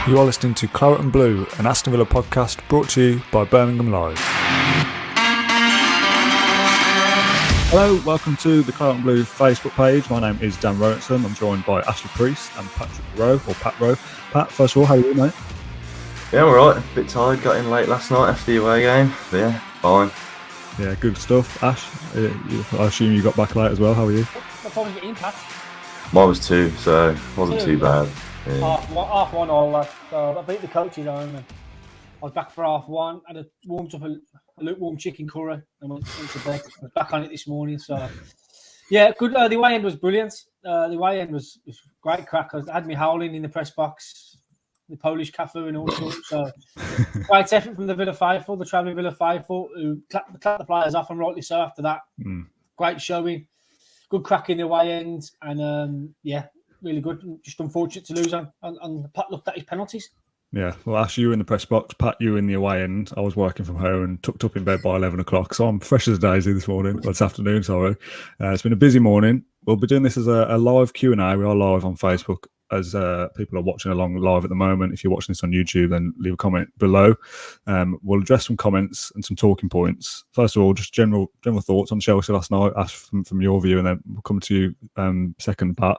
You are listening to Claret and Blue, an Aston Villa podcast brought to you by Birmingham Live. Hello, welcome to the Claret and Blue Facebook page. My name is Dan Rowenson. I'm joined by Ashley Priest and Patrick Rowe, or Pat Rowe. Pat, first of all, how are you, mate? Yeah, I'm alright. A bit tired, got in late last night after the away game. But yeah, fine. Yeah, good stuff. Ash, I assume you got back late as well. How are you? What time was it in, Pat? Mine was 2, so it wasn't too bad. Yeah. Half one all that. So I beat the coaches home and I was back for half one. I warmed up a lukewarm chicken curry and went to bed. I was back on it this morning. So yeah, good. The away end was brilliant. The away end was great crack. I had me howling in the press box, the Polish cafu and all sorts. So great effort from the Villa faithful, the travelling Villa faithful, who clapped the players off, and rightly so after that. Great showing. Good crack in the away end, and really good. Just unfortunate to lose on Pat looked at his penalties. Yeah, well, Ash, you were in the press box, Pat, you were in the away end. I was working from home and tucked up in bed by 11 o'clock, so I'm fresh as a daisy this afternoon, sorry. It's been a busy morning. We'll be doing this as a live Q&A. We are live on Facebook as people are watching along live at the moment. If you're watching this on YouTube, then leave a comment below. We'll address some comments and some talking points. First of all, just general thoughts on Chelsea last night, Ash, from your view, and then we'll come to you second, Pat.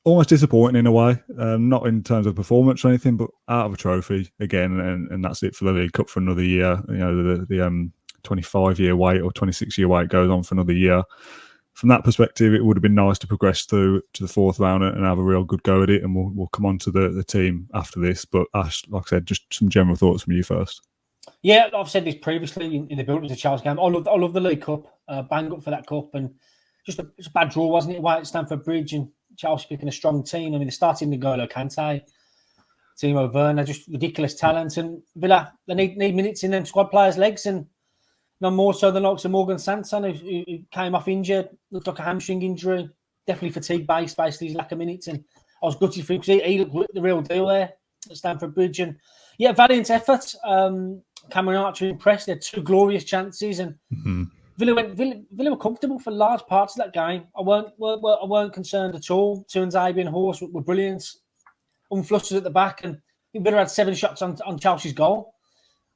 Almost disappointing in a way, not in terms of performance or anything, but out of a trophy again, and that's it for the League Cup for another year. You know, the 25-year wait or 26-year wait goes on for another year. From that perspective, it would have been nice to progress through to the fourth round and have a real good go at it, and we'll come on to the team after this. But Ash, like I said, just some general thoughts from you first. Yeah, I've said this previously in the build-up to the Chelsea game. I love the League Cup, bang up for that cup, and it's a bad draw, wasn't it? Away at Stamford Bridge, and Chelsea picking a strong team. I mean, they're starting N'Golo Kante, Timo Werner, just ridiculous talent. And Villa, they need minutes in them squad players' legs, and no more so than likes of Morgan Sanson, who came off injured, looked like a hamstring injury, definitely fatigue-based, basically his lack of minutes. And I was gutted for him because he looked the real deal there at Stamford Bridge. And yeah, valiant effort. Cameron Archer impressed. They had 2 glorious chances, and Villa were comfortable for large parts of that game. I weren't concerned at all. Tuanzebe and Horse were brilliant, unflustered at the back, and I think Villa had 7 shots on Chelsea's goal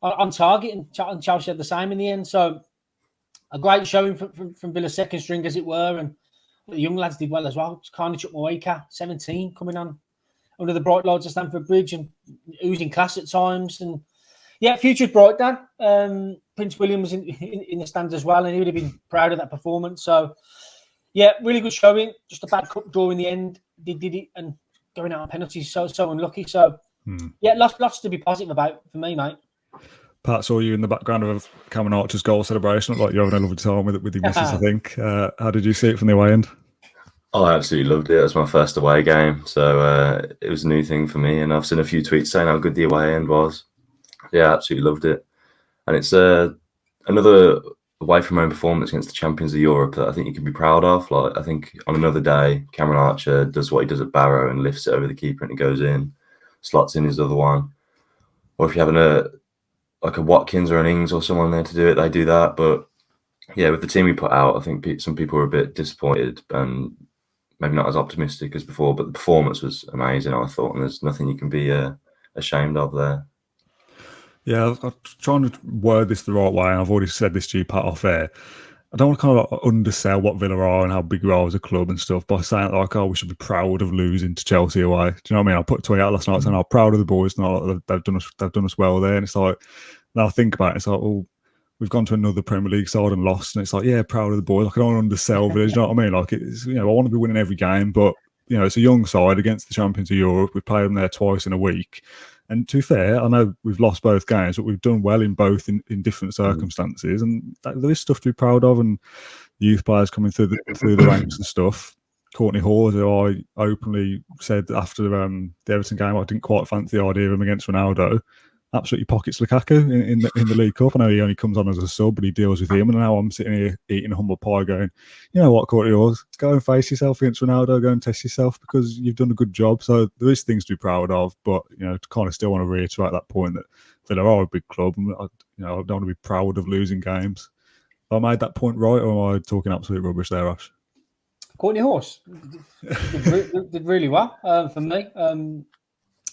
on target, and Chelsea had the same in the end. So a great showing from Villa's second string, as it were, and the young lads did well as well. Carnage Chukwuemeka, 17, coming on under the bright lights of Stamford Bridge and oozing class at times. And yeah, future's bright, Dan. Prince William was in the stands as well, and he would have been proud of that performance. So, yeah, really good showing. Just a bad cup draw in the end. Did it, and going out on penalties, so unlucky. So, yeah, lots to be positive about for me, mate. Pat, saw you in the background of Cameron Archer's goal celebration. Looked like you're having a lovely time with your missus, I think. How did you see it from the away end? Oh, I absolutely loved it. It was my first away game, so it was a new thing for me. And I've seen a few tweets saying how good the away end was. Yeah, absolutely loved it. And it's another away from home performance against the champions of Europe that I think you can be proud of. Like, I think on another day, Cameron Archer does what he does at Barrow and lifts it over the keeper and it goes in, slots in his other one. Or if you're having a Watkins or an Ings or someone there to do it, they do that. But yeah, with the team we put out, I think some people were a bit disappointed and maybe not as optimistic as before. But the performance was amazing, I thought, and there's nothing you can be ashamed of there. Yeah, I'm trying to word this the right way, and I've already said this to you, Pat, off air. I don't want to kind of undersell what Villa are and how big we are as a club and stuff by saying we should be proud of losing to Chelsea away. Do you know what I mean? I put a tweet out last night saying I'm proud of the boys. No, they've done us well there, and it's like now I think about it, it's like, well, we've gone to another Premier League side and lost, and it's like, yeah, proud of the boys. Like, I don't want to undersell Villa. Do you know what I mean? Like, it's, I want to be winning every game, but it's a young side against the champions of Europe. We played them there twice in a week. And to be fair, I know we've lost both games, but we've done well in both in different circumstances. And there is stuff to be proud of, and youth players coming through the ranks and stuff. Courtney Hall, who I openly said after the Everton game, I didn't quite fancy the idea of him against Ronaldo. Absolutely pockets Lukaku in the League Cup. I know he only comes on as a sub, but he deals with him. And now I'm sitting here eating a humble pie going, you know what, Courtney Hall, go and face yourself against Ronaldo, go and test yourself because you've done a good job. So there is things to be proud of, but, to kind of still want to reiterate that point that Villa are a big club. And, I don't want to be proud of losing games. Have I made that point right, or am I talking absolute rubbish there, Ash? Courtney Horse did really well for me.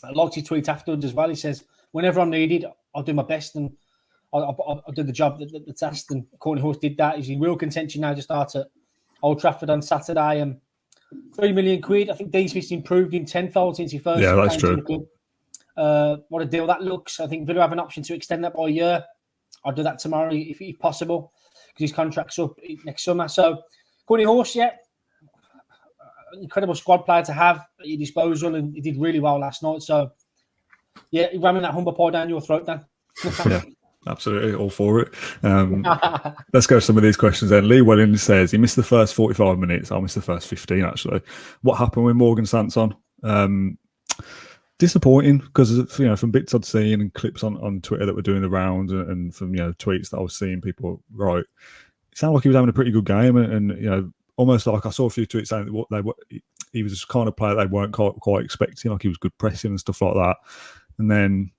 I liked his tweet afterwards as well. He says, whenever I'm needed, I'll do my best and I'll do the job that's asked. And Courtney Horse did that. He's in real contention now to start at Old Trafford on Saturday. And £3 million. I think Dean Smith's improved in tenfold since he first that's came true. to the club. What a deal that looks. I think Villa have an option to extend that by a year. I'll do that tomorrow if possible because his contract's up next summer. So Courtney Horse, incredible squad player to have at your disposal, and he did really well last night. So, yeah, ramming that humble pie down your throat, Dan. Yeah, absolutely, all for it. Let's go to some of these questions then. Lee Welling says he missed the first 45 minutes. I missed the first 15, actually. What happened with Morgan Sanson? Disappointing because, from bits I'd seen and clips on Twitter that were doing the rounds and from, tweets that I was seeing people write, it sounded like he was having a pretty good game and almost like I saw a few tweets saying that he was just kind of player they weren't quite expecting, like he was good pressing and stuff like that. And then,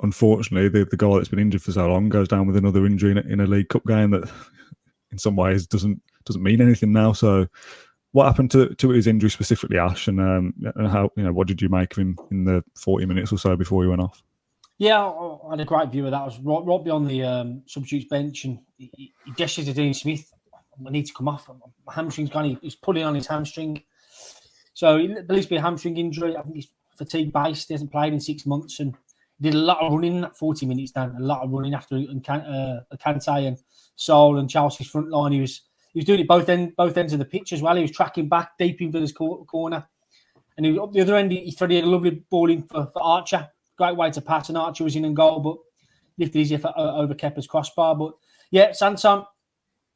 unfortunately, the guy that's been injured for so long goes down with another injury in a League Cup game that, in some ways, doesn't mean anything now. So, what happened to his injury specifically, Ash, and how what did you make of him in the 40 minutes or so before he went off? Yeah, I had a great view of that. I was right beyond the substitutes bench, and he gestures to Dean Smith. I need to come off. My hamstring's gone. He's pulling on his hamstring. So it believes to be a hamstring injury. I think he's fatigue-based. He hasn't played in 6 months and did a lot of running in that 40 minutes down. A lot of running after Kante and Sol and Chelsea's front line. He was doing it both ends of the pitch as well. He was tracking back deep into his corner. And up the other end, he threaded a lovely ball in for Archer. Great way to pass, and Archer was in and goal, but lifted his effort over Kepa's crossbar. But yeah, Sanson,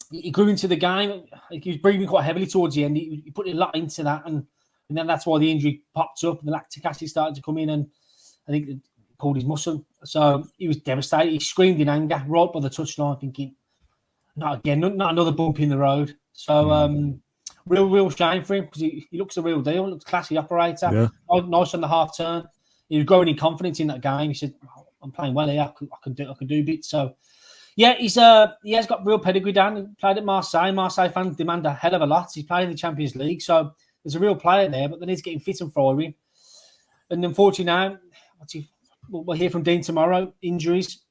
he grew into the game. He was breathing quite heavily towards the end. He put a lot into that, and then that's why the injury popped up and the lactic acid started to come in, and I think it pulled his muscle. So he was devastated. He screamed in anger right by the touchline, thinking, not again, not another bump in the road. So real shame for him because he looks the real deal. Looks classy operator. Yeah. Nice on the half turn. He was growing in confidence in that game. He said, "I'm playing well here. I can do bits." So. Yeah, he has got real pedigree down. He played at Marseille. Marseille fans demand a hell of a lot. He's playing in the Champions League, so there's a real player there, but they need to get him fit and firing. And unfortunately now, we'll hear from Dean tomorrow, injuries.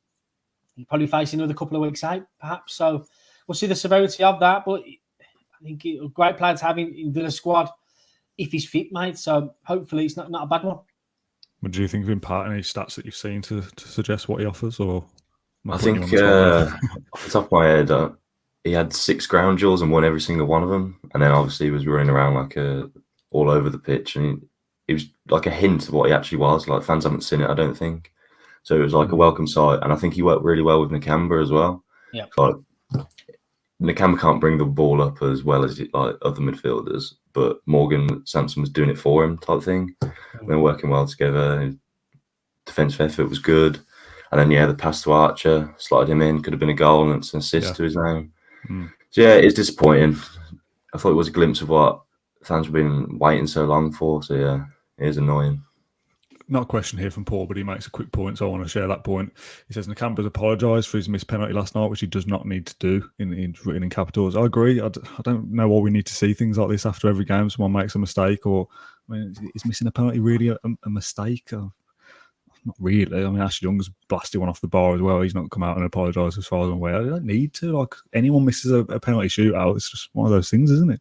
He'll probably face another couple of weeks out, perhaps. So we'll see the severity of that, but I think a great player to have in Villa's squad if he's fit, mate. So hopefully it's not a bad one. What do you think of him, Pat? Any stats that you've seen to suggest what he offers, or...? I think off the top of my head, he had 6 ground duels and won every single one of them. And then obviously he was running around like all over the pitch. And he was like a hint of what he actually was. Like fans haven't seen it, I don't think. So it was like a welcome sight. And I think he worked really well with Nakamba as well. Yeah. Like Nakamba can't bring the ball up as well as like other midfielders, but Morgan Sanson was doing it for him type thing. They were working well together. Defensive effort was good. And then, the pass to Archer, slotted him in, could have been a goal and it's an assist to his name. So, it's disappointing. I thought it was a glimpse of what fans have been waiting so long for. So, it is annoying. Not a question here from Paul, but he makes a quick point, so I want to share that point. He says Nakamba's apologised for his missed penalty last night, which he does not need to do, written in capitals. I agree. I don't know why we need to see things like this after every game. Someone makes a mistake, or is missing a penalty really a mistake? Not really. I mean, Ashley Young's blasted one off the bar as well. He's not come out and apologised as far as I'm aware. I don't need to. Like, anyone misses a penalty shootout, it's just one of those things, isn't it?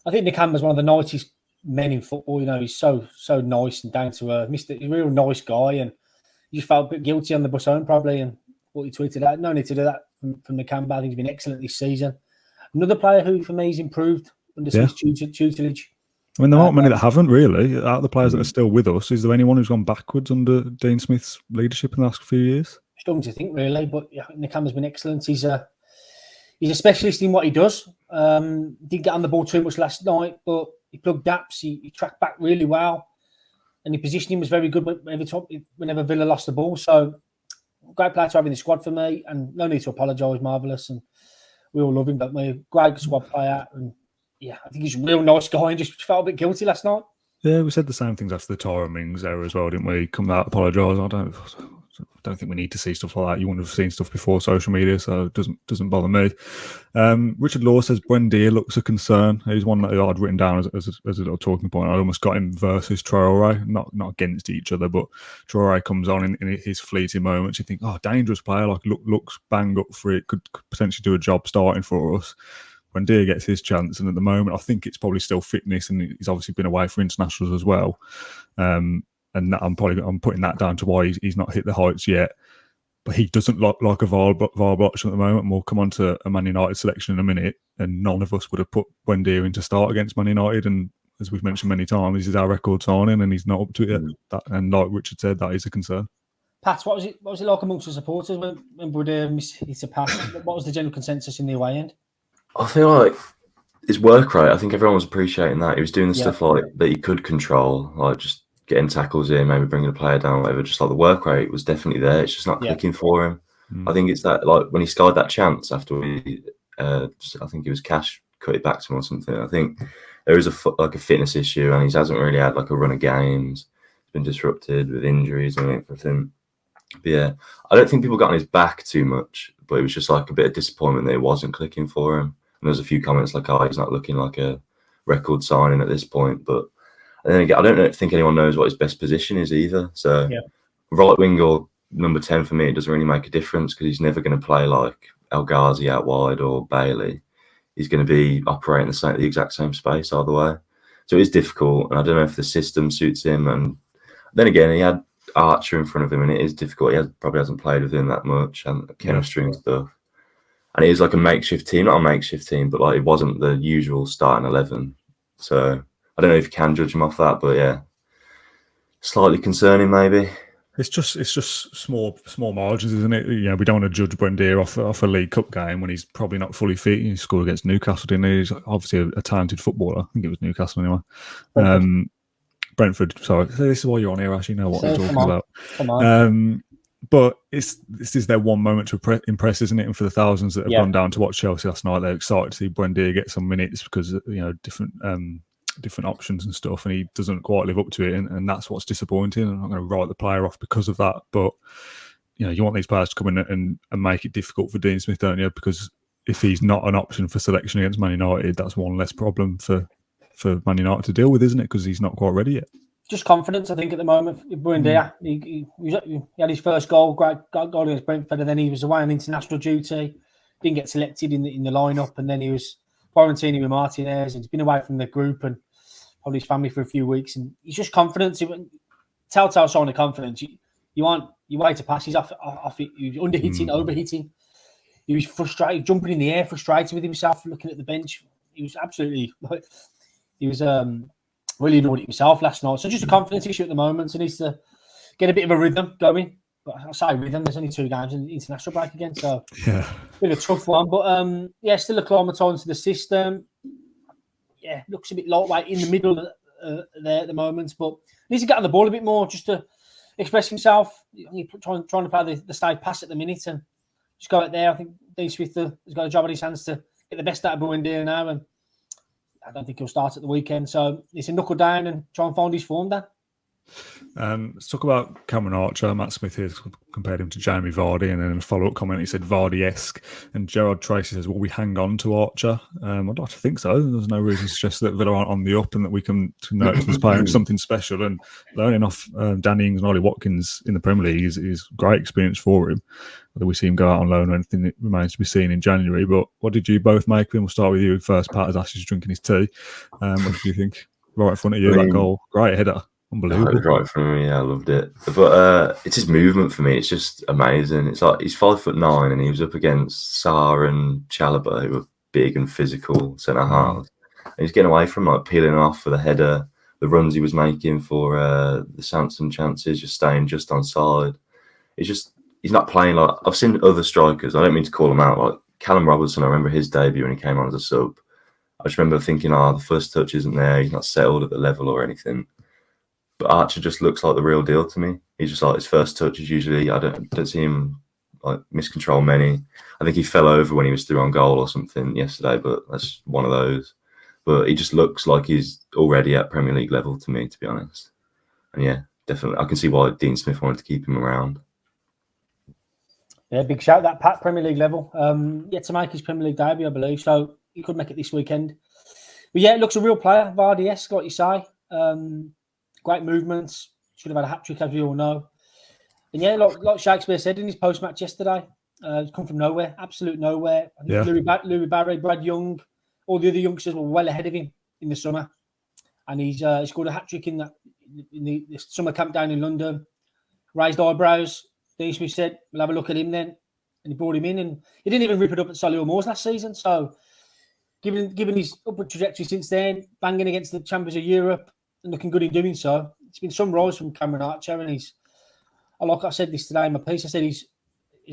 I think Nakamba's one of the nicest men in football. He's so nice and down to earth. He's a real nice guy, and he just felt a bit guilty on the bus home probably, and what he tweeted out. No need to do that from Nakamba. I think he's been excellent this season. Another player who, for me, has improved under Smith's tutelage. I mean, there aren't many that haven't, really. Out of the players that are still with us, is there anyone who's gone backwards under Dean Smith's leadership in the last few years? Struggling to think, really, but Nakamba's been excellent. He's a specialist in what he does. Didn't get on the ball too much last night, but he plugged gaps. He tracked back really well, and his positioning was very good whenever Villa lost the ball. So, great player to have in the squad for me, and no need to apologise. Marvellous, and we all love him, but we're great squad player, and I think he's a real nice guy and just felt a bit guilty last night. Yeah, we said the same things after the Tyron Mings era as well, didn't we? Come out, apologise. I don't So I don't think we need to see stuff like that. You wouldn't have seen stuff before social media, so it doesn't bother me. Richard Law says Buendia looks a concern. He's one that I'd written down as a little talking point. I almost got him versus Traore, not against each other, but Traore comes on in his fleeting moments. You think, oh, dangerous player, like looks bang up for it, could potentially do a job starting for us. Buendia gets his chance, and at the moment, I think it's probably still fitness, and he's obviously been away for internationals as well. And I'm putting that down to why he's not hit the heights yet. But he doesn't look like a viable option at the moment. And we'll come on to a Man United selection in a minute. And none of us would have put Buendia in to start against Man United. And as we've mentioned many times, this is our record signing, and he's not up to it yet. And like Richard said, that is a concern. Pat, what was it like amongst the supporters when Buendia missed a pass? What was the general consensus in the away end? I feel like his work rate, I think everyone was appreciating that. He was doing the stuff like that he could control, like just getting tackles in, maybe bringing a player down, whatever. Just like the work rate was definitely there. It's just not clicking for him. I think it's that, like when he scored that chance after I think it was Cash cut it back to him or something. I think there is a fitness issue, and he hasn't really had like a run of games. He's been disrupted with injuries and everything. But yeah, I don't think people got on his back too much, but it was just like a bit of disappointment that it wasn't clicking for him. And there's a few comments like, oh, he's not looking like a record signing at this point. But then again, I don't think anyone knows what his best position is either. So right wing or number 10 for me, it doesn't really make a difference because he's never going to play like El Ghazi out wide or Bailey. He's going to be operating the exact same space either way. So it is difficult. And I don't know if the system suits him. And then again, he had Archer in front of him, and it is difficult. He probably hasn't played with him that much, and chemistry and stuff. And it is like a makeshift team, not a makeshift team, but like it wasn't the usual starting 11. So I don't know if you can judge him off that, but yeah, slightly concerning maybe. It's just small margins, isn't it? You know, we don't want to judge Buendia off a League Cup game when he's probably not fully fit. He scored against Newcastle, didn't he? He's obviously a talented footballer. I think it was Newcastle anyway. Brentford. Sorry, so this is why you're on here. Actually, know what we're talking about. Come on. But this is their one moment to impress, isn't it? And for the thousands that have gone down to watch Chelsea last night, they're excited to see Buendia get some minutes because different options and stuff, and he doesn't quite live up to it, and that's what's disappointing. I'm not going to write the player off because of that, but you want these players to come in and make it difficult for Dean Smith, don't you? Because if he's not an option for selection against Man United, that's one less problem for Man United to deal with, isn't it? Because he's not quite ready yet. Just confidence, I think, at the moment. Buendia, he had his first goal against Brentford, and then he was away on international duty. Didn't get selected in the lineup, and then he was quarantining with Martinez, and he's been away from the group and probably his family for a few weeks. And he's just confidence. Telltale sign of confidence. You wait to pass. He's off it. He was underhitting, overhitting. He was frustrated, jumping in the air, frustrated with himself, looking at the bench. He was absolutely. He was really annoyed at himself last night. So just a confidence issue at the moment. So he needs to get a bit of a rhythm going. But I say rhythm, there's only 2 games in the international break again. So a bit of a tough one. But still acclimatising to the system. Yeah, looks a bit lightweight in the middle there at the moment. But needs to get on the ball a bit more just to express himself. He's trying to play the side pass at the minute and just go out there. I think Dean Smith has got a job on his hands to get the best out of Buendia now. And I don't think he'll start at the weekend. So it's a knuckle down and try and find his form there. Let's talk about Cameron Archer. Matt Smith here compared him to Jamie Vardy, and then in a follow-up comment he said Vardy-esque, and Gerard Tracy says, will we hang on to Archer? I'd like to think so. There's no reason to suggest that Villa aren't on the up and that we can notice this player something special, and learning off Danny Ings and Ollie Watkins in the Premier League is great experience for him. Whether we see him go out on loan or anything, it remains to be seen in January. But what did you both make of him? We'll start with you first. Pat, as Ashley's drinking his tea. What did you think? Right in front of you, that goal. Great header. Unbelievable. Right in front of me, yeah, I loved it. But it's his movement for me. It's just amazing. It's like he's 5'9" and he was up against Sarr and Chalobah, who were big and physical centre halves. And he's getting away from like peeling off for the header. The runs he was making for the Sanson chances, just staying just on side. He's not playing like I've seen other strikers. I don't mean to call them out. Like Callum Robertson, I remember his debut when he came on as a sub. I just remember thinking, the first touch isn't there. He's not settled at the level or anything. But Archer just looks like the real deal to me. He's just like his first touch is usually I don't see him like miscontrol many. I think he fell over when he was through on goal or something yesterday, but that's one of those. But he just looks like he's already at Premier League level to me, to be honest. And yeah, definitely, I can see why Dean Smith wanted to keep him around. Yeah, big shout that Pat Premier League level. Yet to make his Premier League debut, I believe. So he could make it this weekend. But yeah, it looks a real player. Vardy-esque, like you say. Great movements. Should have had a hat-trick, as we all know. And yeah, like Shakespeare said in his post-match yesterday, he's come from nowhere, absolute nowhere. I think Louis Barry, Brad Young, all the other youngsters were well ahead of him in the summer. And he's scored a hat-trick in the summer camp down in London. Raised eyebrows. Dean Smith said, we'll have a look at him then. And he brought him in. And he didn't even rip it up at Solihull Moors last season. So given his upward trajectory since then, banging against the champions of Europe and looking good in doing so, it's been some rise from Cameron Archer. And like I said this today in my piece, I said he's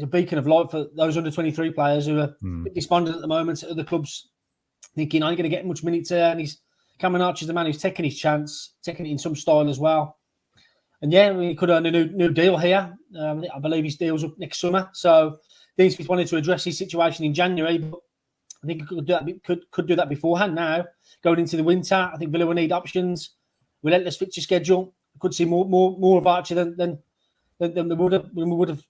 a beacon of light for those under 23 players who are a bit despondent at the moment at other clubs, thinking, I ain't going to get much minutes there. And Cameron Archer's the man who's taking his chance, taking it in some style as well. And yeah, he could earn a new deal here. I believe his deal's up next summer. So Dean Smith wanted to address his situation in January, but I think he could do that beforehand now. Going into the winter, I think Villa will need options. Relentless fixture schedule. We could see more of Archer than we would have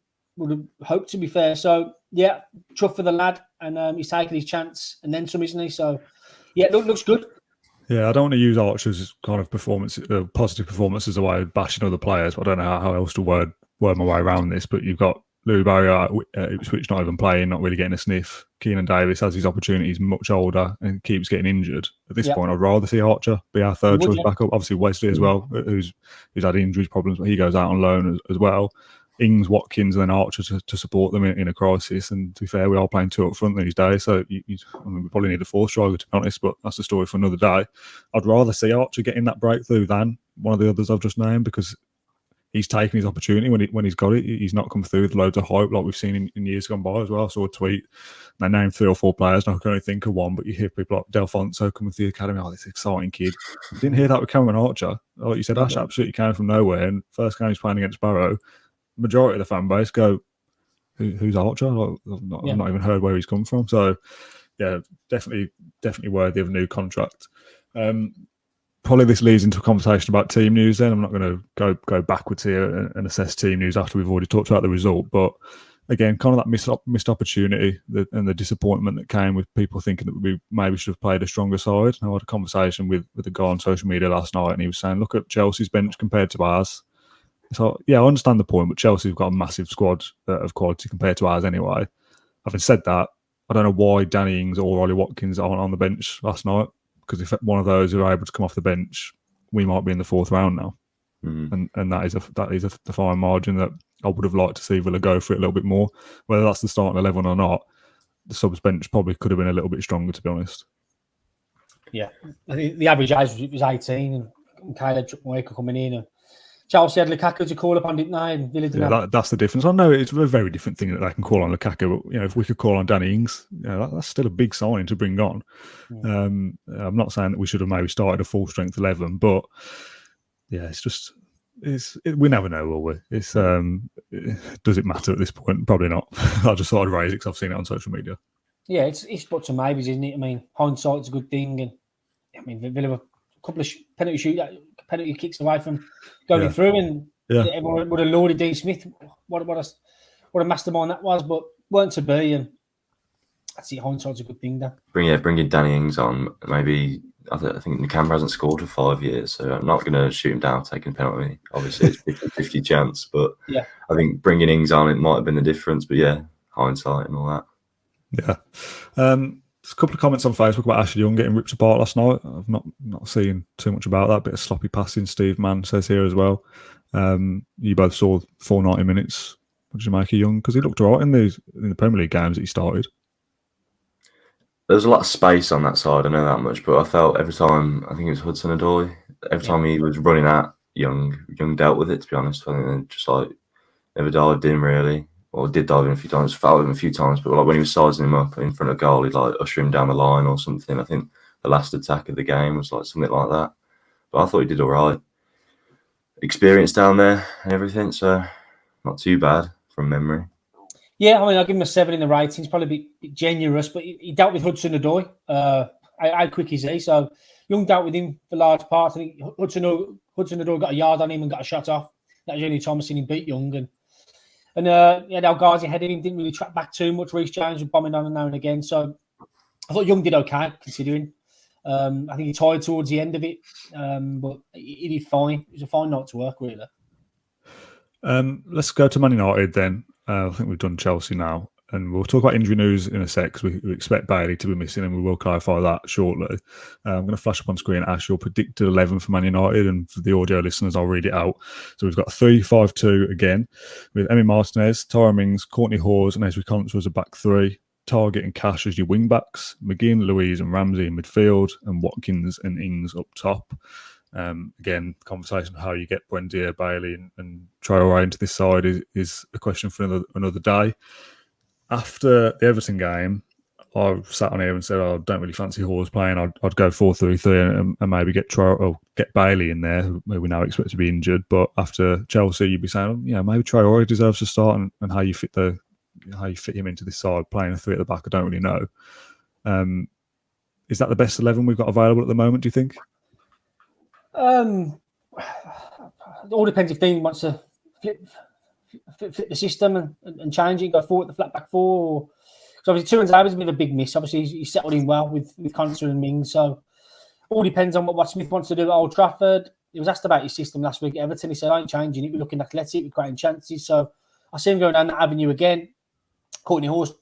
hoped, to be fair. So yeah, tough for the lad, and he's taking his chance and then some, isn't he? So yeah, looks good. Yeah, I don't want to use Archer's kind of positive performance as a way of bashing other players, but I don't know how else to word my way around this. But you've got Louis Barry Ipswich not even playing, not really getting a sniff. Keenan Davis has his opportunities, much older, and keeps getting injured. At this point, I'd rather see Archer be our third choice backup. Obviously, Wesley as well, who's had injuries problems, but he goes out on loan as well. Ings, Watkins, and then Archer to support them in a crisis. And to be fair, we are playing two up front these days, so we probably need a fourth striker, to be honest, but that's a story for another day. I'd rather see Archer getting that breakthrough than one of the others I've just named, because he's taken his opportunity when he's got it. He's not come through with loads of hype like we've seen in years gone by as well. I saw a tweet, and they named 3 or 4 players, and I can only think of one, but you hear people like Delfonso coming through the academy, this exciting kid. I didn't hear that with Cameron Archer. Like you said, Ash absolutely came from nowhere, and first game he's playing against Barrow, majority of the fan base go, who's Archer? I've not even heard where he's come from. So, yeah, definitely worthy of a new contract. Probably this leads into a conversation about team news then. I'm not going to go backwards here and assess team news after we've already talked about the result. But again, kind of that missed opportunity and the disappointment that came with people thinking that we maybe should have played a stronger side. I had a conversation with a guy on social media last night, and he was saying, look at Chelsea's bench compared to ours. So, yeah, I understand the point, but Chelsea have got a massive squad of quality compared to ours anyway. Having said that, I don't know why Danny Ings or Ollie Watkins aren't on the bench last night, because if one of those are able to come off the bench, we might be in the 4th round now. And that is a fine margin that I would have liked to see Villa go for it a little bit more. Whether that's the starting 11 or not, the subs bench probably could have been a little bit stronger, to be honest. Yeah, I think the average age was 18, and Caleb Chukwuemeka coming in, and Chelsea had Lukaku to call upon, didn't they? And Villa didn't. That's the difference. I know it's a very different thing that they can call on Lukaku, but if we could call on Danny Ings, that's still a big signing to bring on. I'm not saying that we should have maybe started a full strength 11, but yeah, we never know, will we? Does it matter at this point? Probably not. I just thought I'd raise it because I've seen it on social media. Yeah, it's buts and maybes, isn't it? I mean, hindsight's a good thing, and I mean, Villa were a couple of penalty kicks away from going through, and everyone would have lauded Dean Smith. What a mastermind that was, but weren't to be, and that's it. Hindsight's a good thing, then. Bringing Danny Ings on, maybe. I think Nakamba hasn't scored for 5 years, so I'm not going to shoot him down taking a penalty. Obviously, it's 50-50 chance, but I think bringing Ings on, it might have been the difference. But yeah, hindsight and all that. Yeah. There's a couple of comments on Facebook about Ashley Young getting ripped apart last night. I've not seen too much about that. Bit of sloppy passing, Steve Mann says here as well. You both saw 490 minutes. What did you make of Young? Because he looked all right in the Premier League games that he started. There was a lot of space on that side, I know that much, but I felt every time, I think it was Hudson-Odoi, every time he was running at Young dealt with it, to be honest. I think they just never dived in really, or did dive in a few times, fouled him a few times, but when he was sizing him up in front of goal, he'd usher him down the line or something. I think the last attack of the game was something like that. But I thought he did all right. Experience down there and everything, so not too bad from memory. Yeah, I mean, I'll give him a 7 in the ratings. Probably a bit generous, but he dealt with Hudson-Odoi. How quick is he? So Young dealt with him for large parts. I think Hudson-Odoi got a yard on him and got a shot off. That was the only time I've seen him beat Young. And And yeah, our guys ahead of him didn't really track back too much. Reece James was bombing on now and again. So I thought Young did okay, considering. I think he tired towards the end of it, but he did fine. It was a fine night to work, really. Let's go to Man United then. I think we've done Chelsea now. And we'll talk about injury news in a sec, because we expect Bailey to be missing, and we will clarify that shortly. I'm going to flash up on screen, Ash, your predicted 11 for Man United, and for the audio listeners, I'll read it out. So we've got 3-5-2 again, with Emi Martinez, Tyrone Mings, Courtney Hawes, and Ezri Konsa as a back three, Target and Cash as your wing backs, McGinn, Louise, and Ramsey in midfield, and Watkins and Ings up top. Again, conversation of how you get Buendia, Bailey, and Traore into this side is a question for another day. After the Everton game, I sat on here and said, I don't really fancy Hawes playing. I'd go 4-3-3 and maybe get Bailey in there, who we now expect to be injured. But after Chelsea, you'd be saying, maybe Traore deserves to start, and how you fit him into this side, playing a three at the back, I don't really know. Is that the best 11 we've got available at the moment, do you think? It all depends if Dean wants to flip the system and change it, go forward the flat back four. Because obviously, Turan's has been a big miss. Obviously, he's settled in well with Konsa and Mings. So all depends on what Smith wants to do at Old Trafford. He was asked about his system last week at Everton. He said, I ain't changing it. We're looking athletic, we're creating chances. So I see him going down that avenue again. Courtney Hawes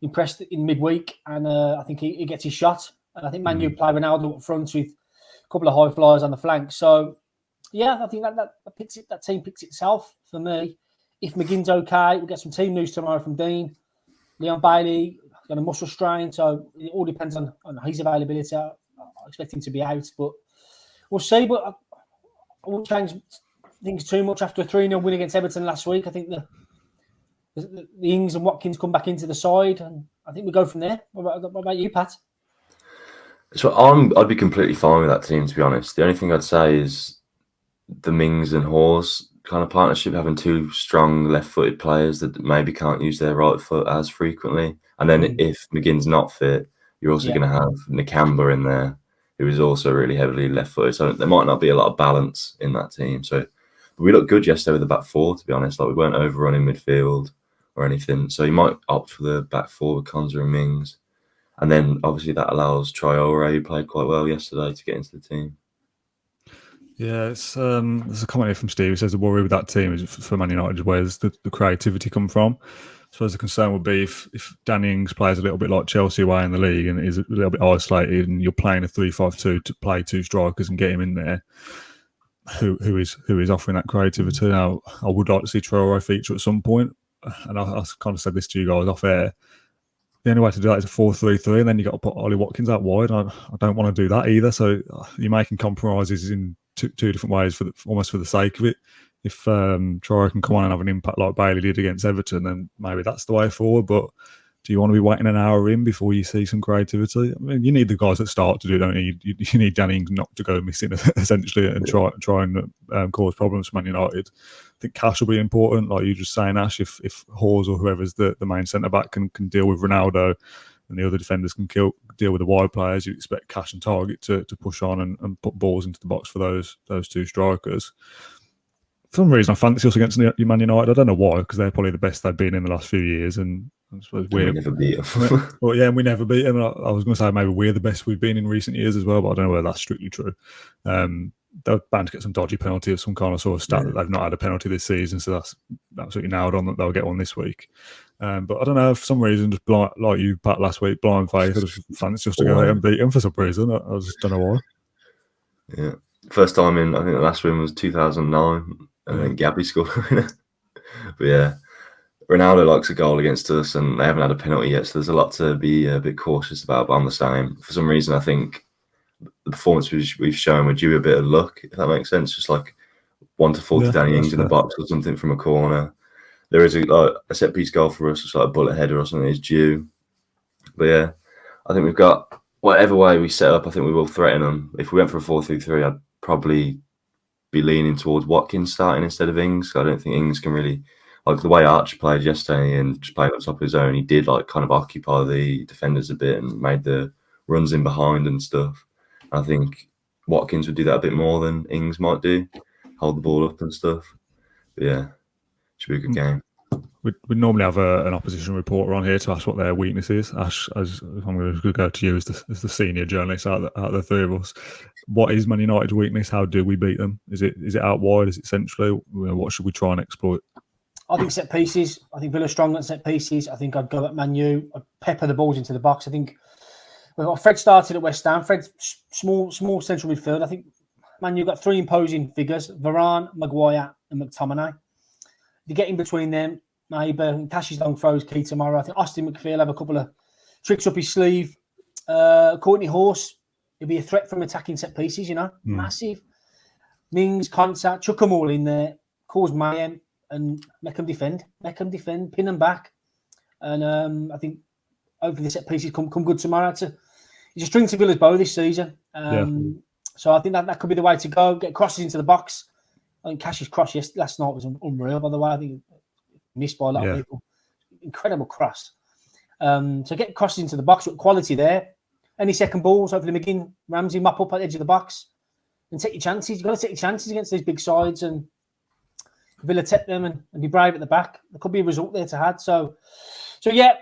impressed in midweek, and I think he gets his shot. And I think Man U play Ronaldo up front with a couple of high flyers on the flank. So yeah, I think that team picks itself for me. If McGinn's okay, we'll get some team news tomorrow from Dean. Leon Bailey got a muscle strain, so it all depends on his availability. I expect him to be out, but we'll see. But I won't change things too much after a 3-0 win against Everton last week. I think the Ings and Watkins come back into the side, and I think we go from there. What about you, Pat? So I'd be completely fine with that team, to be honest. The only thing I'd say is the Mings and Hawes kind of partnership, having two strong left-footed players that maybe can't use their right foot as frequently. And then if McGinn's not fit, you're also going to have Nakamba in there, who is also really heavily left-footed. So there might not be a lot of balance in that team. So but we looked good yesterday with the back four, to be honest. Like, we weren't overrunning midfield or anything. So you might opt for the back four with Konsa and Mings. And then obviously that allows Traore, who played quite well yesterday, to get into the team. Yeah, there's a comment here from Steve who says the worry with that team is for Man United, where's the creativity come from? I suppose the concern would be if Danny Ings plays a little bit like Chelsea away in the league and is a little bit isolated, and you're playing a 3-5-2 to play two strikers and get him in there, who is offering that creativity. Now, I would like to see Traore feature at some point, and I kind of said this to you guys off air. The only way to do that is a 4-3-3, and then you got to put Ollie Watkins out wide. I don't want to do that either. So you're making compromises in two different ways almost for the sake of it. If Traore can come on and have an impact like Bailey did against Everton, then maybe that's the way forward. But do you want to be waiting an hour in before you see some creativity? I mean, you need the guys that start to do, don't you? You need Danny Ings not to go missing essentially and try and cause problems for Man United. I think Cash will be important, like you just saying, Ash. If Hawes or whoever's the main centre back can deal with Ronaldo, and the other defenders can deal with the wide players, you expect Cash and Target to push on and put balls into the box for those two strikers. For some reason, I fancy us against Man United. I don't know why, because they're probably the best they've been in the last few years, and I suppose we never beat them. Well, yeah, we never beat them. I was going to say maybe we're the best we've been in recent years as well, but I don't know whether that's strictly true. They're bound to get some dodgy penalty of some kind. I saw a stat that they've not had a penalty this season, so that's absolutely nailed on that they'll get one this week. But I don't know, for some reason, just like you, Pat, last week, blind faith, I just fancy just to go ahead and beat them for some reason. I just don't know why. Yeah. First time in, I think the last win was 2009, and then Gabby scored. But yeah, Ronaldo likes a goal against us, and they haven't had a penalty yet, so there's a lot to be a bit cautious about. But I'm the same. For some reason, I think the performance we've shown, we're due a bit of luck, if that makes sense. Just like 1-4 to Danny Ings in the box or something from a corner. There is a set piece goal for us, it's like a bullet header or something is due. But yeah, I think we've got whatever way we set up, I think we will threaten them. If we went for a 4-3-3, I'd probably be leaning towards Watkins starting instead of Ings. I don't think Ings can really, like the way Archer played yesterday and just played on top of his own, he did like kind of occupy the defenders a bit and made the runs in behind and stuff. I think Watkins would do that a bit more than Ings might do, hold the ball up and stuff. But yeah, should be a good game. we normally have an opposition reporter on here to ask what their weakness is. Ash, as I'm going to go to you as the senior journalist out of the three of us. What is Man United's weakness? How do we beat them? Is it out wide? Is it centrally? What should we try and exploit? I think set pieces. I think Villa's strong at set pieces. I think I'd go at Man U. I'd pepper the balls into the box. I think Fred started at West Ham. Fred's small central midfield. I think Man U got three imposing figures: Varane, Maguire, and McTominay. You get in between them, maybe Cash's long throws key tomorrow. I think Austin McPhee will have a couple of tricks up his sleeve. Courtney Horse, he'll be a threat from attacking set pieces. Massive. Mings, Konsa, chuck them all in there, cause mayhem. And make them defend, pin them back. And I think hopefully the set pieces come good tomorrow. It's a string to Villa's bow this season. So I think that could be the way to go. Get crosses into the box. I think Cash's cross last night was unreal, by the way. I think missed by a lot of people. Incredible cross. So get crosses into the box with quality there. Any second balls, hopefully McGinn, Ramsey mop up at the edge of the box. And take your chances. You've got to take your chances against these big sides and Villa tip them and be brave at the back. There could be a result there to have. So yeah,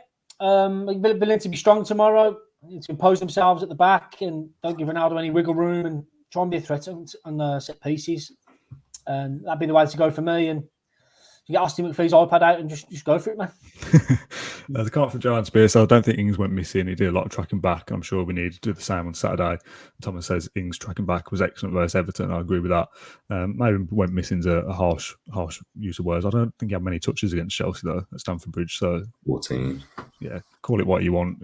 Villa need to be strong tomorrow. They need to impose themselves at the back and don't give Ronaldo any wiggle room and try and be a threat on set pieces. And that'd be the way to go for me. And you get Austin McPhee's iPad out and just go for it, man. They can't for Giant Spears, so I don't think Ings went missing. He did a lot of tracking back. I'm sure we need to do the same on Saturday. Thomas says Ings tracking back was excellent versus Everton. I agree with that. Maybe went missing's a harsh use of words. I don't think he had many touches against Chelsea though at Stamford Bridge. So 14. Yeah, call it what you want.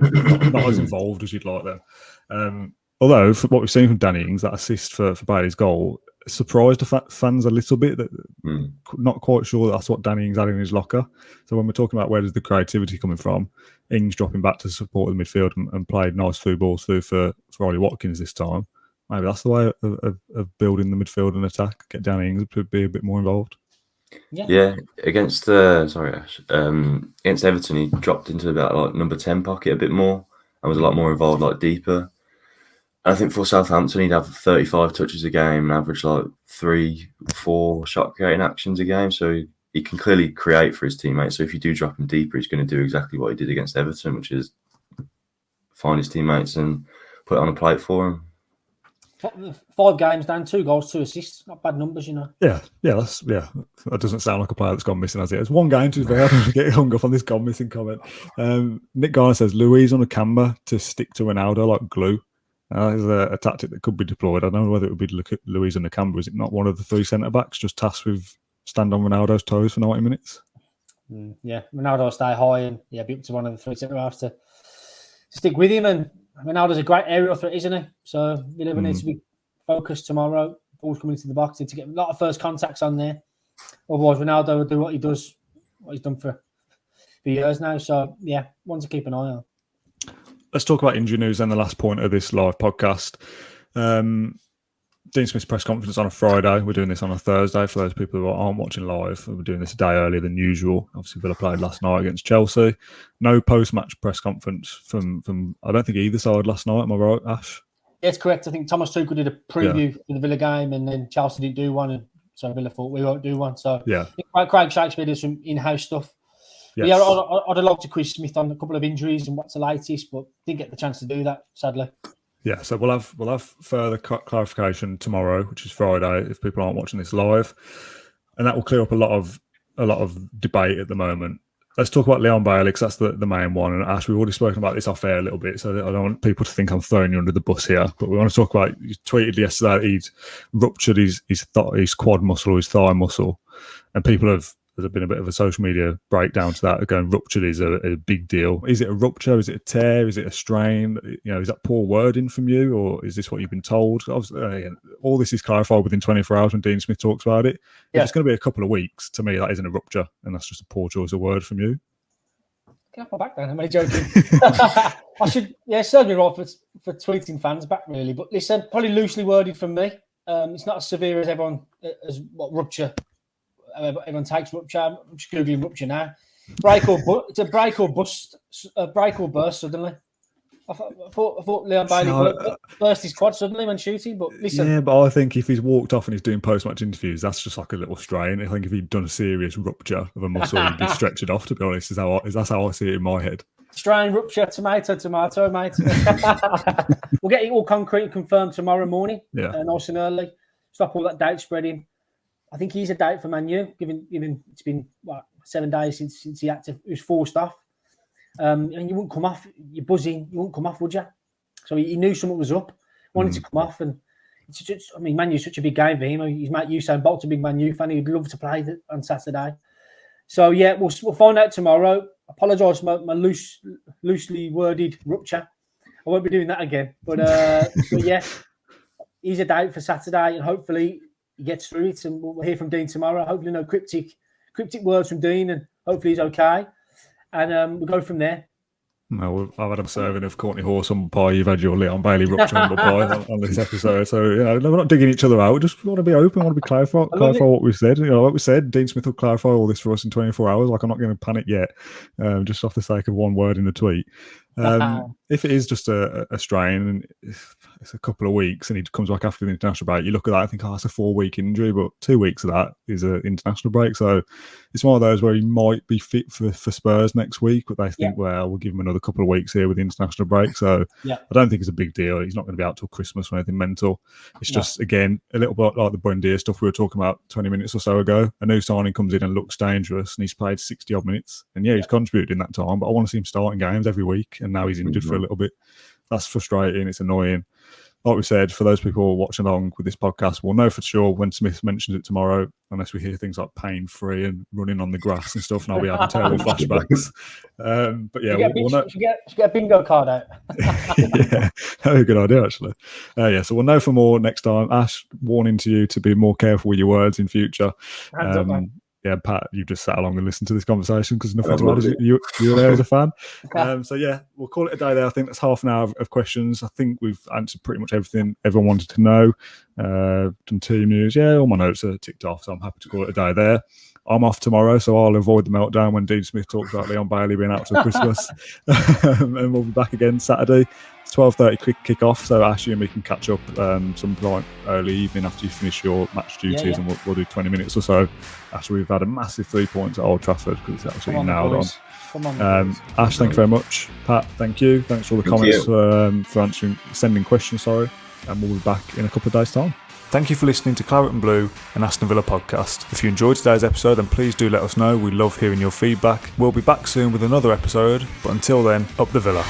Not as involved as you'd like there. Although for what we've seen from Danny Ings, that assist for Bailey's goal surprised the fans a little bit. That not quite sure that's what Danny Ings had in his locker. So when we're talking about where does the creativity coming from, Ings dropping back to support the midfield and played nice through balls through for Ollie Watkins this time. Maybe that's the way of building the midfield and attack. Get Danny Ings to be a bit more involved. Yeah, against Everton, he dropped into about number 10 pocket a bit more and was a lot more involved, deeper. I think for Southampton, he'd have 35 touches a game and average 3-4 shot creating actions a game. So he can clearly create for his teammates. So if you do drop him deeper, he's going to do exactly what he did against Everton, which is find his teammates and put it on a plate for him. 5 games down, 2 goals, 2 assists. Not bad numbers, Yeah. That doesn't sound like a player that's gone missing, has it? It's one game, to be fair. I don't get hung up on this gone missing comment. Nick Garner says Luiz on a camber to stick to Ronaldo like glue. Is a tactic that could be deployed. I don't know whether it would be to look at Luiz and Nakamba. Is it not one of the 3 centre-backs just tasked with stand on Ronaldo's toes for 90 minutes? Yeah, Ronaldo will stay high and be up to one of the 3 centre-halves to stick with him. And Ronaldo's a great aerial threat, isn't he? So Villa needs to be focused tomorrow. Ball's coming into the box. Need to get a lot of first contacts on there. Otherwise, Ronaldo will do what he's done for years now. So, yeah, one to keep an eye on. Let's talk about injury news then, the last point of this live podcast. Dean Smith's press conference on a Friday. We're doing this on a Thursday for those people who aren't watching live. We're doing this a day earlier than usual. Obviously, Villa played last night against Chelsea. No post-match press conference from I don't think either side last night. Am I right, Ash? Yes, correct. I think Thomas Tuchel did a preview for the Villa game and then Chelsea didn't do one. And so Villa thought we won't do one. So Craig Shakespeare did some in-house stuff. Yes. Yeah, I'd have loved to quiz Smith on a couple of injuries and what's the latest, but didn't get the chance to do that, sadly. Yeah, so we'll have further clarification tomorrow, which is Friday, if people aren't watching this live, and that will clear up a lot of debate at the moment. Let's talk about Leon Bailey, because that's the main one. And Ash, we've already spoken about this off air a little bit, so I don't want people to think I'm throwing you under the bus here. But we want to talk about. You tweeted yesterday that he'd ruptured his quad muscle or his thigh muscle, and people have. There's been a bit of a social media breakdown to that. Going ruptured is a big deal. Is it a rupture? Is it a tear? Is it a strain? Is that poor wording from you, or is this what you've been told? Obviously, all this is clarified within 24 hours when Dean Smith talks about it. Yeah. If it's going to be a couple of weeks, to me, that isn't a rupture, and that's just a poor choice of word from you. Get off my back then. I'm only joking. I should, serve me right for tweeting fans back, really. But listen, probably loosely worded from me. It's not as severe as everyone as what rupture. Everyone takes rupture. I'm just googling rupture now. It's a break or bust suddenly. I thought Leon Bailey burst his quad suddenly when shooting, but listen. Yeah, but I think if he's walked off and he's doing post-match interviews, that's just like a little strain. I think if he'd done a serious rupture of a muscle, he'd be stretched off, to be honest. That's how I see it in my head. Strain, rupture, tomato, mate. We'll get it all concrete and confirmed tomorrow morning. Yeah. Nice and early. Stop all that doubt spreading. I think he's a doubt for Man U, given it's been 7 days since he was forced off. And you wouldn't come off. You're buzzing. You wouldn't come off, would you? So he knew something was up. Wanted to come off, and Man U's such a big game for him. He's Matt Usain Bolt's a big Man U fan. He'd love to play on Saturday. So yeah, we'll find out tomorrow. Apologise for my loosely worded rupture. I won't be doing that again. But yeah, he's a doubt for Saturday, and hopefully he gets through it. And we'll hear from Dean tomorrow. Hopefully, no cryptic words from Dean, and hopefully he's okay. And we'll go from there. No, I've had a serving of Courtney Horse on pie. You've had your Leon Bailey rupture on pie on this episode. So, we're not digging each other out. We just want to be open. We want to be clarify what we've said. Like we said, Dean Smith will clarify all this for us in 24 hours. Like, I'm not going to panic yet, just off the sake of one word in a tweet. If it is just a strain and it's a couple of weeks and he comes back after the international break, you look at that and think, it's a 4-week injury, but 2 weeks of that is an international break. So it's one of those where he might be fit for Spurs next week, but they think, well, we'll give him another couple of weeks here with the international break. So I don't think it's a big deal. He's not going to be out till Christmas or anything mental. It's just, again, a little bit like the Buendia stuff we were talking about 20 minutes or so ago. A new signing comes in and looks dangerous, and he's played 60-odd minutes. And he's contributed in that time, but I want to see him starting games every week, and now he's injured for a little bit. That's frustrating. It's annoying. Like we said, for those people watching along with this podcast, we'll know for sure when Smith mentions it tomorrow, unless we hear things like pain-free and running on the grass and stuff, and I'll be having terrible flashbacks. But yeah, we'll know. Should get a bingo card out. Yeah, a good idea, actually. So we'll know for more next time. Ash, warning to you to be more careful with your words in future. Hands up, man. Yeah, Pat, you've just sat along and listened to this conversation because nothing matters. You were there as a fan. So yeah, we'll call it a day there. I think that's half an hour of questions. I think we've answered pretty much everything everyone wanted to know. Done team news. Yeah, all my notes are ticked off, so I'm happy to call it a day there. I'm off tomorrow, so I'll avoid the meltdown when Dean Smith talks about Leon Bailey being out till Christmas. And we'll be back again Saturday. It's 12:30 quick kick-off, so Ash, you and me can catch up some point early evening after you finish your match duties, and we'll do 20 minutes or so after we've had a massive 3 points at Old Trafford, because it's absolutely nailed on. Come on, Ash, thank you very much. Pat, thank you. Thanks for all the comments, for sending questions, and we'll be back in a couple of days' time. Thank you for listening to Claret and Blue, an Aston Villa podcast. If you enjoyed today's episode, then please do let us know. We love hearing your feedback. We'll be back soon with another episode, but until then, up the Villa.